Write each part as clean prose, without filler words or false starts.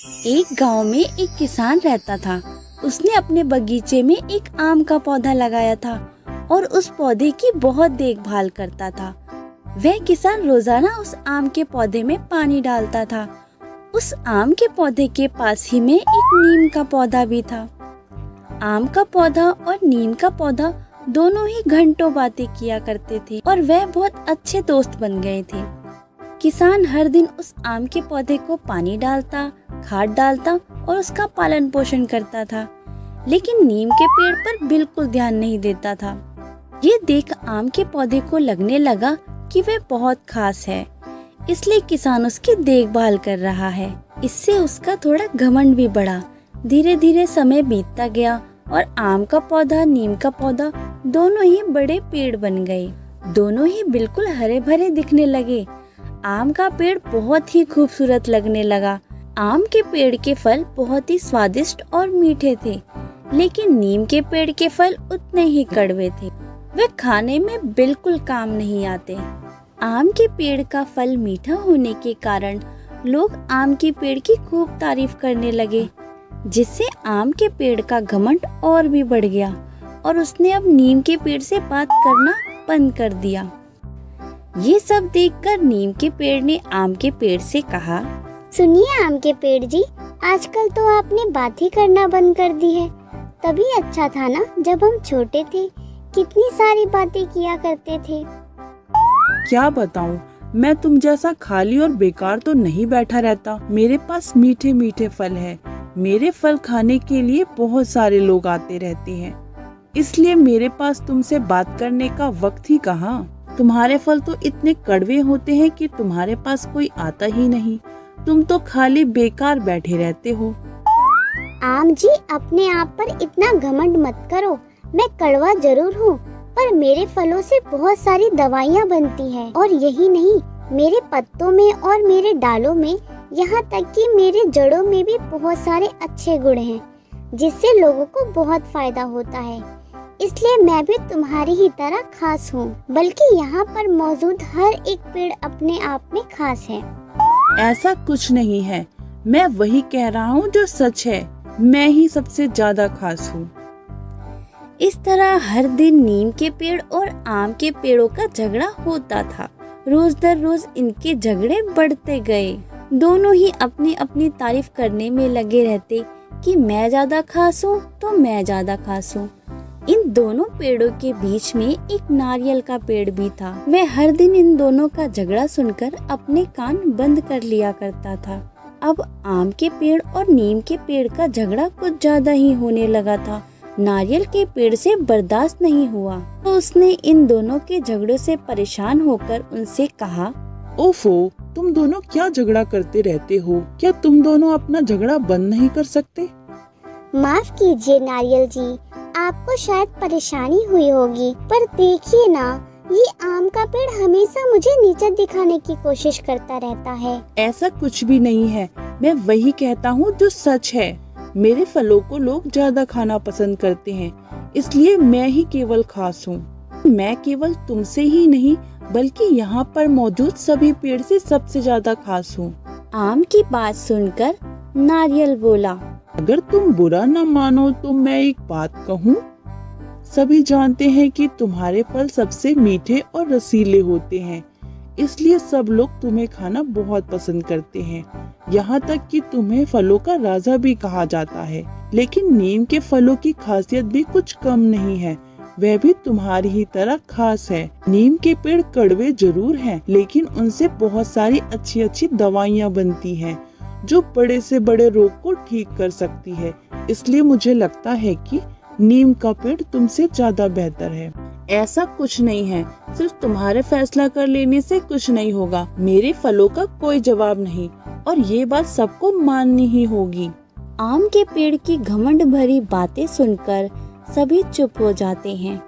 एक गांव में एक किसान रहता था। उसने अपने बगीचे में एक आम का पौधा लगाया था और उस पौधे की बहुत देखभाल करता था। वह किसान रोजाना उस आम के पौधे में पानी डालता था। उस आम के पौधे के पास ही में एक नीम का पौधा भी था। आम का पौधा और नीम का पौधा दोनों ही घंटों बातें किया करते थे और वह बहुत अच्छे दोस्त बन गए थे। किसान हर दिन उस आम के पौधे को पानी डालता, खाद डालता और उसका पालन पोषण करता था, लेकिन नीम के पेड़ पर बिल्कुल ध्यान नहीं देता था। ये देख आम के पौधे को लगने लगा कि वह बहुत खास है, इसलिए किसान उसकी देखभाल कर रहा है। इससे उसका थोड़ा घमंड भी बढ़ा। धीरे धीरे समय बीतता गया और आम का पौधा, नीम का पौधा दोनों ही बड़े पेड़ बन गए। दोनों ही बिल्कुल हरे भरे दिखने लगे। आम का पेड़ बहुत ही खूबसूरत लगने लगा। आम के पेड़ के फल बहुत ही स्वादिष्ट और मीठे थे, लेकिन नीम के पेड़ के फल उतने ही कड़वे थे। वे खाने में बिल्कुल काम नहीं आते। आम के पेड़ का फल मीठा होने के कारण लोग आम के पेड़ की खूब तारीफ करने लगे, जिससे आम के पेड़ का घमंड और भी बढ़ गया और उसने अब नीम के पेड़ से बात करना बंद कर दिया। ये सब देखकर नीम के पेड़ ने आम के पेड़ से कहा, सुनिए आम के पेड़ जी, आजकल तो आपने बात ही करना बंद कर दी है। तभी अच्छा था ना, जब हम छोटे थे कितनी सारी बातें किया करते थे। क्या बताऊं, मैं तुम जैसा खाली और बेकार तो नहीं बैठा रहता। मेरे पास मीठे मीठे फल है। मेरे फल खाने के लिए बहुत सारे लोग आते रहते हैं, इसलिए मेरे पास तुमसे बात करने का वक्त ही कहाँ। तुम्हारे फल तो इतने कड़वे होते हैं कि तुम्हारे पास कोई आता ही नहीं। तुम तो खाली बेकार बैठे रहते हो। आम जी, अपने आप पर इतना घमंड मत करो। मैं कड़वा जरूर हूँ, पर मेरे फलों से बहुत सारी दवाइयाँ बनती हैं। और यही नहीं, मेरे पत्तों में और मेरे डालों में, यहाँ तक कि मेरे जड़ों में भी बहुत सारे अच्छे गुण हैं, जिससे लोगों को बहुत फायदा होता है। इसलिए मैं भी तुम्हारी ही तरह खास हूँ, बल्कि यहाँ पर मौजूद हर एक पेड़ अपने आप में खास है। ऐसा कुछ नहीं है, मैं वही कह रहा हूँ जो सच है। मैं ही सबसे ज्यादा खास हूँ। इस तरह हर दिन नीम के पेड़ और आम के पेड़ों का झगड़ा होता था। रोज दर रोज इनके झगड़े बढ़ते गए। दोनों ही अपनी अपनी तारीफ करने में लगे रहते कि मैं ज्यादा खास हूँ तो मैं ज्यादा खास हूँ। इन दोनों पेड़ों के बीच में एक नारियल का पेड़ भी था। वह हर दिन इन दोनों का झगड़ा सुनकर अपने कान बंद कर लिया करता था। अब आम के पेड़ और नीम के पेड़ का झगड़ा कुछ ज्यादा ही होने लगा था। नारियल के पेड़ से बर्दाश्त नहीं हुआ, तो उसने इन दोनों के झगड़ों से परेशान होकर उनसे कहा, ओफो, तुम दोनों क्या झगड़ा करते रहते हो? क्या तुम दोनों अपना झगड़ा बंद नहीं कर सकते? माफ कीजिए नारियल जी, आपको शायद परेशानी हुई होगी, पर देखिए ना, ये आम का पेड़ हमेशा मुझे नीचा दिखाने की कोशिश करता रहता है। ऐसा कुछ भी नहीं है, मैं वही कहता हूँ जो सच है। मेरे फलों को लोग ज्यादा खाना पसंद करते हैं, इसलिए मैं ही केवल खास हूँ। मैं केवल तुमसे ही नहीं, बल्कि यहाँ पर मौजूद सभी पेड़ से सबसे ज्यादा खास हूँ। आम की बात सुनकर नारियल बोला, अगर तुम बुरा न मानो तो मैं एक बात कहूँ। सभी जानते हैं कि तुम्हारे फल सबसे मीठे और रसीले होते हैं, इसलिए सब लोग तुम्हें खाना बहुत पसंद करते हैं। यहाँ तक कि तुम्हें फलों का राजा भी कहा जाता है। लेकिन नीम के फलों की खासियत भी कुछ कम नहीं है, वह भी तुम्हारी ही तरह खास है। नीम के पेड़ कड़वे जरूर हैं, लेकिन उनसे बहुत सारी अच्छी अच्छी दवाइयाँ बनती हैं, जो बड़े से बड़े रोग को ठीक कर सकती है। इसलिए मुझे लगता है कि नीम का पेड़ तुमसे ज्यादा बेहतर है। ऐसा कुछ नहीं है, सिर्फ तुम्हारे फैसला कर लेने से कुछ नहीं होगा। मेरे फलों का कोई जवाब नहीं, और ये बात सबको माननी ही होगी। आम के पेड़ की घमंड भरी बातें सुनकर सभी चुप हो जाते हैं।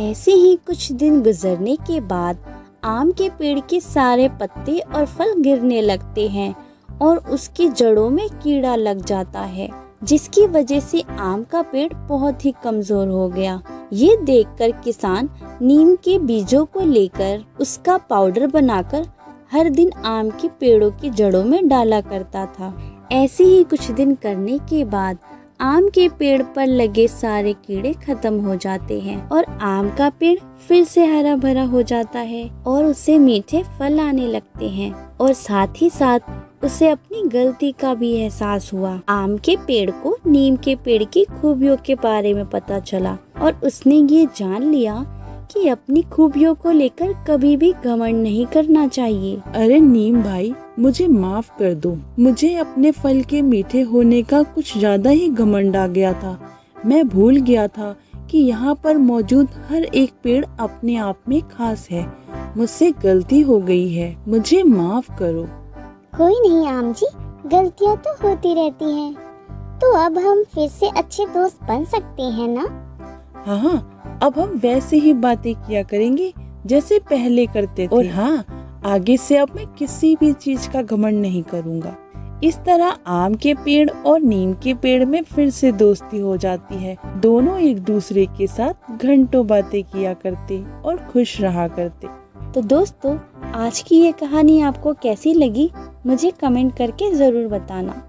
ऐसे ही कुछ दिन गुजरने के बाद आम के पेड़ के सारे पत्ते और फल गिरने लगते हैं और उसकी जड़ों में कीड़ा लग जाता है, जिसकी वजह से आम का पेड़ बहुत ही कमजोर हो गया। ये देखकर किसान नीम के बीजों को लेकर उसका पाउडर बनाकर हर दिन आम के पेड़ों की जड़ों में डाला करता था। ऐसे ही कुछ दिन करने के बाद आम के पेड़ पर लगे सारे कीड़े खत्म हो जाते हैं और आम का पेड़ फिर से हरा भरा हो जाता है और उससे मीठे फल आने लगते हैं और साथ ही साथ उसे अपनी गलती का भी एहसास हुआ। आम के पेड़ को नीम के पेड़ की खूबियों के बारे में पता चला और उसने ये जान लिया कि अपनी खूबियों को लेकर कभी भी घमंड नहीं करना चाहिए। अरे नीम भाई, मुझे माफ कर दो। मुझे अपने फल के मीठे होने का कुछ ज्यादा ही घमंड आ गया था। मैं भूल गया था कि यहाँ पर मौजूद हर एक पेड़ अपने आप में खास है। मुझसे गलती हो गई है, मुझे माफ करो। कोई नहीं आम जी, गलतियाँ तो होती रहती हैं। तो अब हम फिर से अच्छे दोस्त बन सकते हैं ना? हाँ, अब हम वैसे ही बातें किया करेंगे जैसे पहले करते थे। और हाँ, आगे से अब मैं किसी भी चीज का घमंड नहीं करूँगा। इस तरह आम के पेड़ और नीम के पेड़ में फिर से दोस्ती हो जाती है। दोनों एक दूसरे के साथ घंटों बातें किया करते और खुश रहा करते। तो दोस्तों, आज की ये कहानी आपको कैसी लगी मुझे कमेंट करके जरूर बताना।